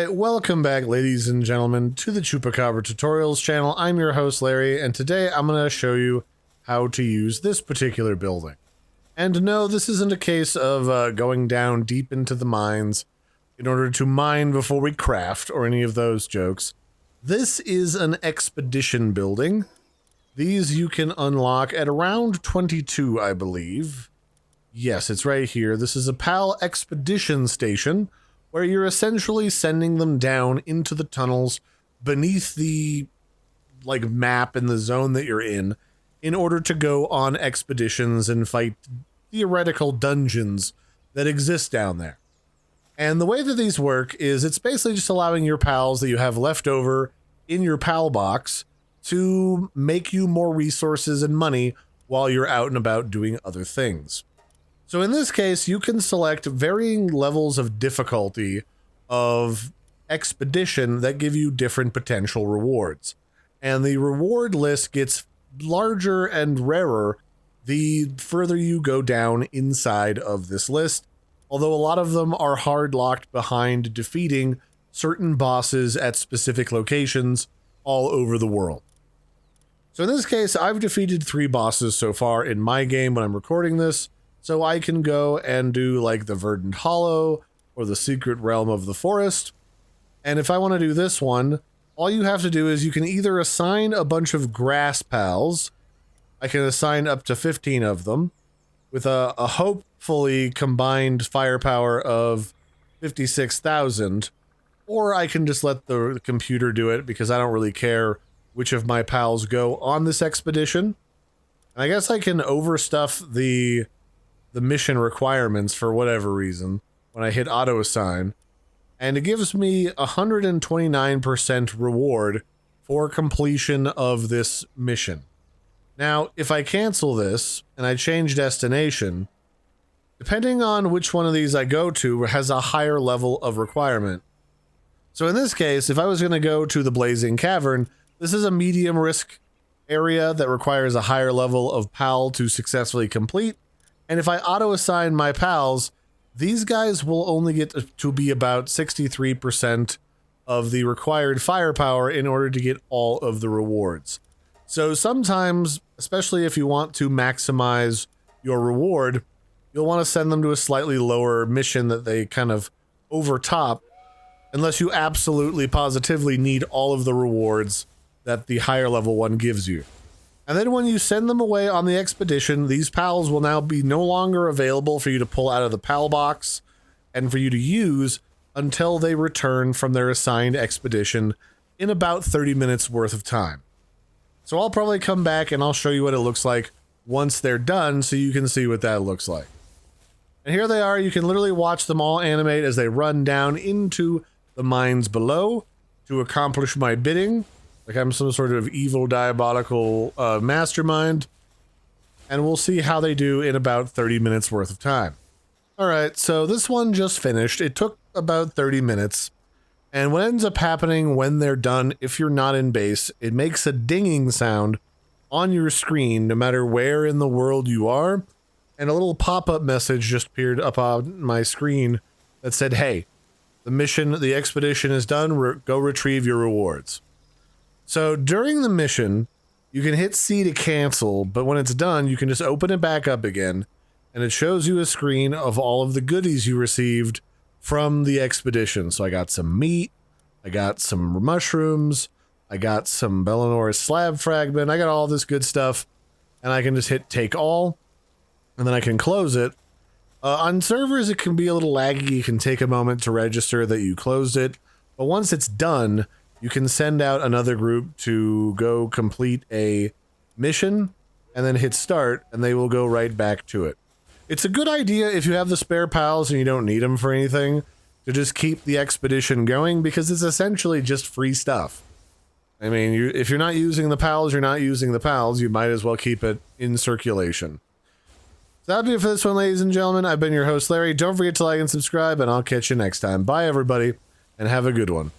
Alright, welcome back ladies and gentlemen to the Chupacabra tutorials channel. I'm your host Larry, and today I'm going to show you how to use this particular building. And no, this isn't a case of going down deep into the mines in order to mine before we craft or any of those jokes. This is an expedition building. These you can unlock at around 22, I believe. Yes, it's right here. This is a PAL expedition station, where you're essentially sending them down into the tunnels beneath the, map in the zone that you're in order to go on expeditions and fight theoretical dungeons that exist down there. And the way that these work is it's basically just allowing your pals that you have left over in your PAL box to make you more resources and money while you're out and about doing other things. So in this case, you can select varying levels of difficulty of expedition that give you different potential rewards. And the reward list gets larger and rarer the further you go inside of this list, although a lot of them are hard locked behind defeating certain bosses at specific locations all over the world. So in this case, I've defeated 3 bosses so far in my game when I'm recording this. So I can go and do the Verdant Hollow or the Secret Realm of the Forest. And if I want to do this one, all you have to do is you can either assign a bunch of grass pals. I can assign up to 15 of them with a hopefully combined firepower of 56,000. Or I can just let the computer do it because I don't really care which of my pals go on this expedition. And I guess I can overstuff the mission requirements for whatever reason when I hit auto assign, and it gives me 129% reward for completion of this mission. Now, if I cancel this and I change destination, depending on which one of these I go to has a higher level of requirement. So in this case, if I was going to go to the Blazing Cavern, this is a medium risk area that requires a higher level of PAL to successfully complete. And if I auto-assign my pals, these guys will only get to be about 63% of the required firepower in order to get all of the rewards. So sometimes, especially if you want to maximize your reward, you'll want to send them to a slightly lower mission that they kind of overtop, unless you absolutely positively need all of the rewards that the higher level one gives you. And then when you send them away on the expedition, these pals will now be no longer available for you to pull out of the PAL box and for you to use until they return from their assigned expedition in about 30 minutes worth of time. So I'll probably come back and I'll show you what it looks like once they're done so you can see what that looks like. And here they are. You can literally watch them all animate as they run down into the mines below to accomplish my bidding. Like I'm some sort of evil, diabolical mastermind. And we'll see how they do in about 30 minutes worth of time. Alright, so this one just finished. It took about 30 minutes. And what ends up happening when they're done, if you're not in base, it makes a dinging sound on your screen no matter where in the world you are. And a little pop-up message just appeared up on my screen that said, hey, the expedition is done, go retrieve your rewards. So during the mission, you can hit C to cancel, but when it's done, you can just open it back up again, and it shows you a screen of all of the goodies you received from the expedition. So I got some meat, I got some mushrooms, I got some Bellinor's slab fragment, I got all this good stuff, and I can just hit take all, and then I can close it. On servers, it can be a little laggy. It can take a moment to register that you closed it, but once it's done, you can send out another group to go complete a mission and then hit start, and they will go right back to it. It's a good idea if you have the spare pals and you don't need them for anything to just keep the expedition going because it's essentially just free stuff. I mean, if you're not using the pals, you're not using the pals. You might as well keep it in circulation. So that'll do it for this one, ladies and gentlemen. I've been your host, Larry. Don't forget to like and subscribe, and I'll catch you next time. Bye, everybody, and have a good one.